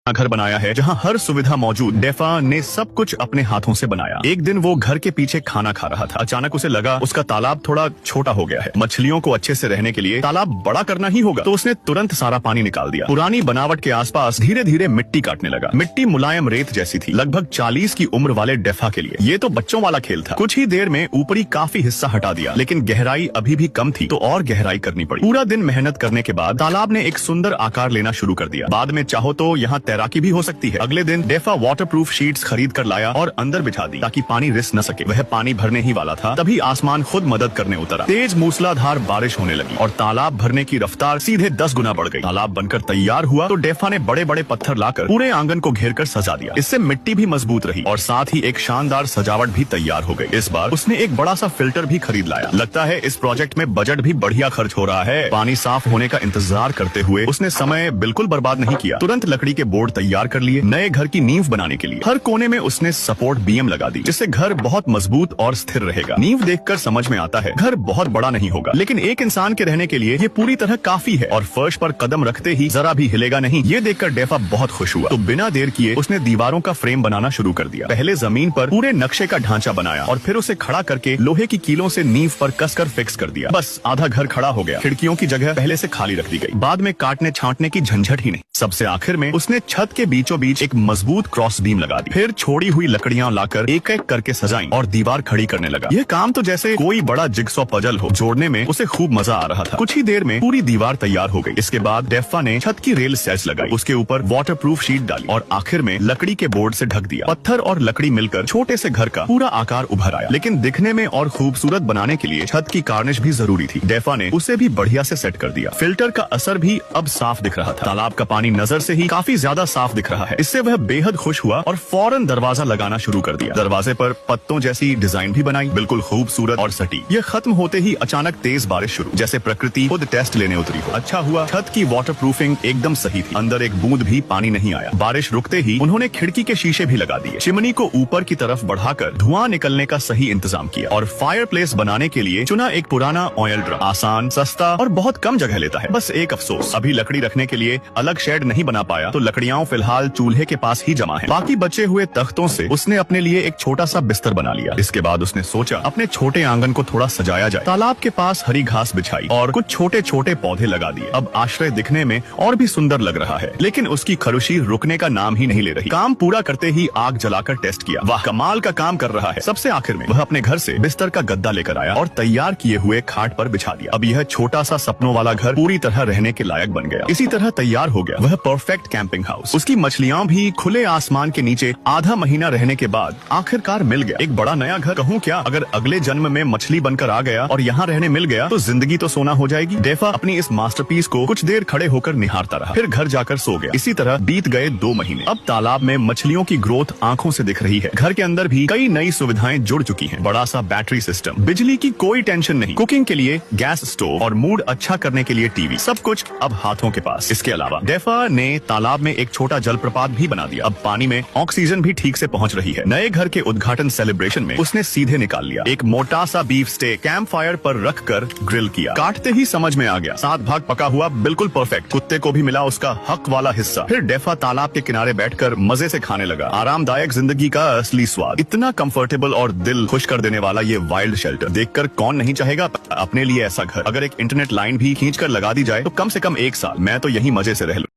घर बनाया है जहाँ हर सुविधा मौजूद। डेफा ने सब कुछ अपने हाथों से बनाया। एक दिन वो घर के पीछे खाना खा रहा था। अचानक उसे लगा उसका तालाब थोड़ा छोटा हो गया है। मछलियों को अच्छे से रहने के लिए तालाब बड़ा करना ही होगा। तो उसने तुरंत सारा पानी निकाल दिया। पुरानी बनावट के आसपास धीरे धीरे मिट्टी काटने लगा। मिट्टी मुलायम रेत जैसी थी, लगभग 40 की उम्र वाले डेफा के लिए ये तो बच्चों वाला खेल था। कुछ ही देर में ऊपरी काफी हिस्सा हटा दिया, लेकिन गहराई अभी भी कम थी, तो और गहराई करनी पड़ी। पूरा दिन मेहनत करने के बाद तालाब ने एक सुंदर आकार लेना शुरू कर दिया। बाद में चाहो तो यहाँ तैराकी भी हो सकती है। अगले दिन डेफा वाटरप्रूफ शीट्स खरीद कर लाया और अंदर बिछा दी ताकि पानी रिस न सके। वह पानी भरने ही वाला था, तभी आसमान खुद मदद करने उतरा। तेज मूसलाधार बारिश होने लगी और तालाब भरने की रफ्तार सीधे 10 गुना बढ़ गई। तालाब बनकर तैयार हुआ तो डेफा ने बड़े बड़े पत्थर लाकर पूरे आंगन को घेर कर सजा दिया। इससे मिट्टी भी मजबूत रही और साथ ही एक शानदार सजावट भी तैयार हो गई। इस बार उसने एक बड़ा सा फिल्टर भी खरीद लाया। लगता है इस प्रोजेक्ट में बजट भी बढ़िया खर्च हो रहा है। पानी साफ होने का इंतजार करते हुए उसने समय बिल्कुल बर्बाद नहीं किया। तुरंत लकड़ी के बोर्ड तैयार कर लिए। नए घर की नींव बनाने के लिए हर कोने में उसने सपोर्ट बीम लगा दी, जिससे घर बहुत मजबूत और स्थिर रहेगा। नींव देखकर समझ में आता है घर बहुत बड़ा नहीं होगा, लेकिन एक इंसान के रहने के लिए ये पूरी तरह काफी है और फर्श पर कदम रखते ही जरा भी हिलेगा नहीं। ये देखकर डेफा बहुत खुश हुआ, तो बिना देर किए उसने दीवारों का फ्रेम बनाना शुरू कर दिया। पहले जमीन पर पूरे नक्शे का ढांचा बनाया और फिर उसे खड़ा करके लोहे की कीलों से नींव पर कसकर फिक्स कर दिया। बस आधा घर खड़ा हो गया। खिड़कियों की जगह पहले से खाली रख दी गई। बाद में काटने छांटने की झंझट ही नहीं। सबसे आखिर में उसने छत के बीचों बीच एक मजबूत क्रॉस बीम लगा दी। फिर छोड़ी हुई लकड़ियां लाकर एक एक करके सजाई और दीवार खड़ी करने लगा। यह काम तो जैसे कोई बड़ा जिगसॉ पजल हो। जोड़ने में उसे खूब मजा आ रहा था। कुछ ही देर में पूरी दीवार तैयार हो गई। इसके बाद डेफा ने छत की रेल सेल्स लगाई, उसके ऊपर वाटरप्रूफ शीट डाली और आखिर में लकड़ी के बोर्ड से ढक दिया। पत्थर और लकड़ी मिलकर छोटे से घर का पूरा आकार उभर आया, लेकिन दिखने में और खूबसूरत बनाने के लिए छत की कार्निश भी जरूरी थी। डेफा ने उसे भी बढ़िया से सेट कर दिया। फिल्टर का असर भी अब साफ दिख रहा था। तालाब का पानी नजर से ही काफी ज्यादा साफ दिख रहा है। इससे वह बेहद खुश हुआ और फौरन दरवाजा लगाना शुरू कर दिया। दरवाजे पर पत्तों जैसी डिजाइन भी बनाई, बिल्कुल खूबसूरत और सटीक। यह खत्म होते ही अचानक तेज बारिश शुरू, जैसे प्रकृति खुद टेस्ट लेने उतरी हो। अच्छा हुआ छत की वाटरप्रूफिंग एकदम सही थी। अंदर एक बूंद भी पानी नहीं आया। बारिश रुकते ही उन्होंने खिड़की के शीशे भी लगा दिए। चिमनी को ऊपर की तरफ बढ़ाकर धुआं निकलने का सही इंतजाम किया और फायर प्लेस बनाने के लिए चुना एक पुराना ऑयल ड्रम। आसान, सस्ता और बहुत कम जगह लेता है। बस एक अफसोस, अभी लकड़ी रखने के लिए अलग शेड नहीं बना पाया, तो लकड़ियां फिलहाल चूल्हे के पास ही जमा है। बाकी बचे हुए तख्तों से उसने अपने लिए एक छोटा सा बिस्तर बना लिया। इसके बाद उसने सोचा अपने छोटे आंगन को थोड़ा सजाया जाए। तालाब के पास हरी घास बिछाई और कुछ छोटे छोटे पौधे लगा दिए। अब आश्रय दिखने में और भी सुंदर लग रहा है, लेकिन उसकी खरुशी रुकने का नाम ही नहीं ले रही। काम पूरा करते ही आग जलाकर टेस्ट किया। वाह, कमाल का काम कर रहा है। सबसे आखिर में वह अपने घर से बिस्तर का गद्दा लेकर आया और तैयार किए हुए खाट पर बिछा दिया। अब यह छोटा सा सपनों वाला घर पूरी तरह रहने के लायक बन गया। इसी तरह तैयार हो गया वह परफेक्ट कैंपिंग हाउस। उसकी मछलियां भी खुले आसमान के नीचे आधा महीना रहने के बाद आखिरकार मिल गया। एक बड़ा नया घर कहूँ क्या, अगर अगले जन्म में मछली बनकर आ गया और यहाँ रहने मिल गया तो जिंदगी तो सोना हो जाएगी। डेफा अपनी इस मास्टरपीस को कुछ देर खड़े होकर निहारता रहा, फिर घर जाकर सो गया। इसी तरह बीत गए 2 महीने। अब तालाब में मछलियों की ग्रोथ आंखों से दिख रही है। घर के अंदर भी कई नई सुविधाएं जुड़ चुकी हैं। बड़ा सा बैटरी सिस्टम, बिजली की कोई टेंशन नहीं, कुकिंग के लिए गैस स्टोव और मूड अच्छा करने के लिए टीवी, सब कुछ अब हाथों के पास। इसके अलावा डेफा ने तालाब में एक छोटा जलप्रपात भी बना दिया। अब पानी में ऑक्सीजन भी ठीक से पहुंच रही है। नए घर के उद्घाटन सेलिब्रेशन में उसने सीधे निकाल लिया। एक मोटा सा बीफ स्टेक कैंप फायर पर रखकर ग्रिल किया। काटते ही समझ में आ गया, 7 भाग पका हुआ, बिल्कुल परफेक्ट। कुत्ते को भी मिला उसका हक वाला हिस्सा। फिर डेफा तालाब के किनारे बैठकर मजे से खाने लगा। आरामदायक जिंदगी का असली स्वाद। इतना कंफर्टेबल और दिल खुश कर देने वाला ये वाइल्ड शेल्टर देखकर कौन नहीं चाहेगा अपने लिए ऐसा घर। अगर एक इंटरनेट लाइन भी खींच कर लगा दी जाए तो कम से कम 1 साल मैं तो यही मजे से रह लूं।